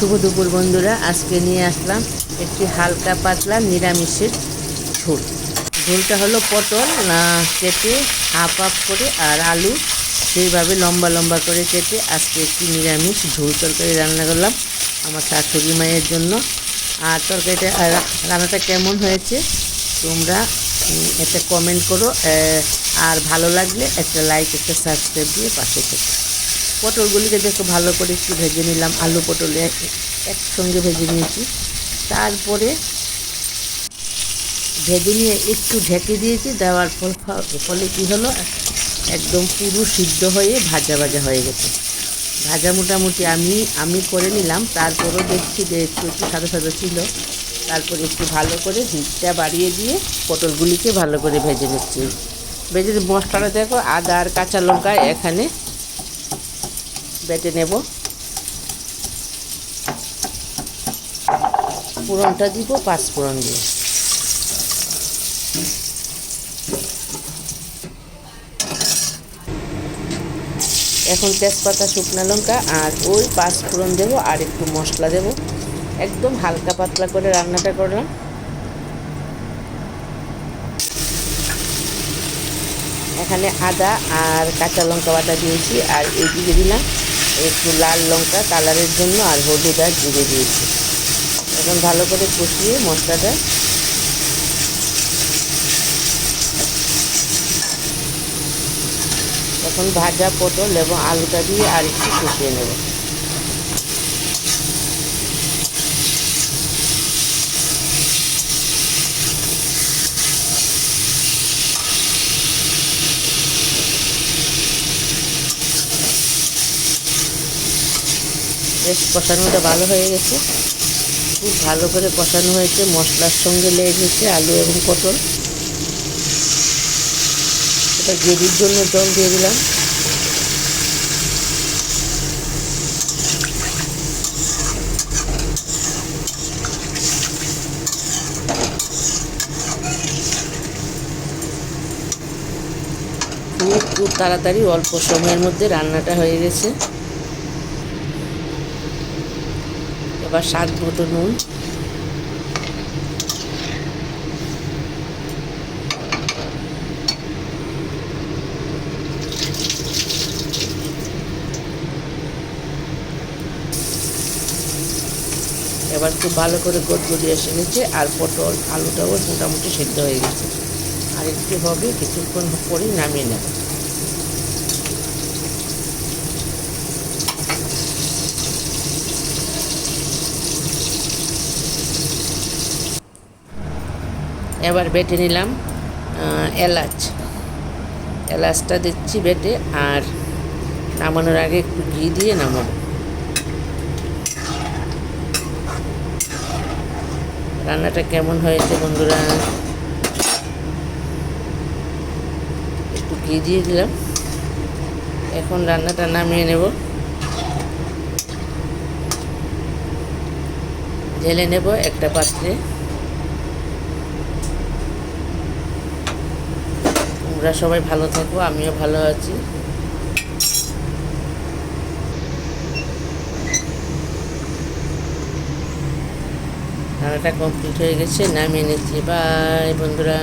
শুভ দুপুর বন্ধুরা, আজকে নিয়ে আসলাম একটি হালকা পাতলা নিরামিষের ঝোল। ঝোলটা হলো পটল কেটে হাফ হাফ করে আর আলু সেইভাবে লম্বা লম্বা করে কেটে আজকে একটি নিরামিষ ঝোল তরকারি রান্না করলাম আমার শাশুড়ি মায়ের জন্য। আর তরকারিটা রান্নাটা কেমন হয়েছে তোমরা একটা কমেন্ট করো, আর ভালো লাগলে একটা লাইক একটা সাবস্ক্রাইব দিয়ে পাশে থেকো। পটলগুলিকে দেখো ভালো করে একটু ভেজে নিলাম, আলু পটল একসঙ্গে ভেজে নিয়েছি। তারপরে ভেজে নিয়ে একটু ঢেকে দিয়েছি, দেওয়ার ফলে কী হলো, একদম পুরো সিদ্ধ হয়ে ভাজা ভাজা হয়ে গেছে। ভাজা মোটামুটি আমি করে নিলাম, তারপরও দেখছি যে একটু একটু সাদা সাদা ছিল। তারপরে একটু ভালো করে হিটটা বাড়িয়ে দিয়ে পটলগুলিকে ভালো করে ভেজে নিচ্ছি। ভেজে মশলাটা দেখো, আদা আর কাঁচা লঙ্কা এখানে বেটে নেব। ফোড়নটা দিব পাঁচফোড়ন দিয়ে। এখন তেজপাতা শুকনো লঙ্কা আর ওই পাঁচফোড়ন দেবো আর একটু মশলা দেব। একদম হালকা পাতলা করে রান্নাটা করলাম। এখানে আদা আর কাঁচা লঙ্কা বাটা দিয়েছি, আর এইদিকে দিলাম একটু লাল লঙ্কা কালারের জন্য, আর হলুদ আর জিরে দিয়েছি। এখন ভালো করে কষিয়ে মশলাটা এখন ভাজা পটল এবং আলুটা দিয়ে আর একটু কষিয়ে নেব। বেশ কষানোটা ভালো হয়ে গেছে, খুব ভালো করে কষানো হয়েছে, মশলার সঙ্গে লেগে গেছে আলু এবং পটল। এটা গ্রেভির জন্য জল দিয়ে দিলাম। খুব তাড়াতাড়ি অল্প সময়ের মধ্যে রান্নাটা হয়ে গেছে। এবার স্বাদ মতো নুন, এবার খুব ভালো করে গড়গড়ি এসে গেছে, আর পটল আলুটাও মোটামুটি সিদ্ধ হয়ে গেছে। আর একটু হবে, কিছুক্ষণ পরেই নামিয়ে নেব। এবার বেটে নিলাম এলাচটা দিচ্ছি বেটে, আর নামানোর আগে একটু ঘি দিয়ে নামাবো। রান্নাটা কেমন হয়েছে বন্ধুরা, একটু ঘি দিয়ে দিলাম। এখন রান্নাটা নামিয়ে নেব, ঢেলে নেব একটা পাত্রে। তোমরা সবাই ভালো থাকো, আমিও ভালো আছি। রান্নাটা কমপ্লিট হয়ে গেছে, নামিয়ে নিচ্ছি। বাই বন্ধুরা।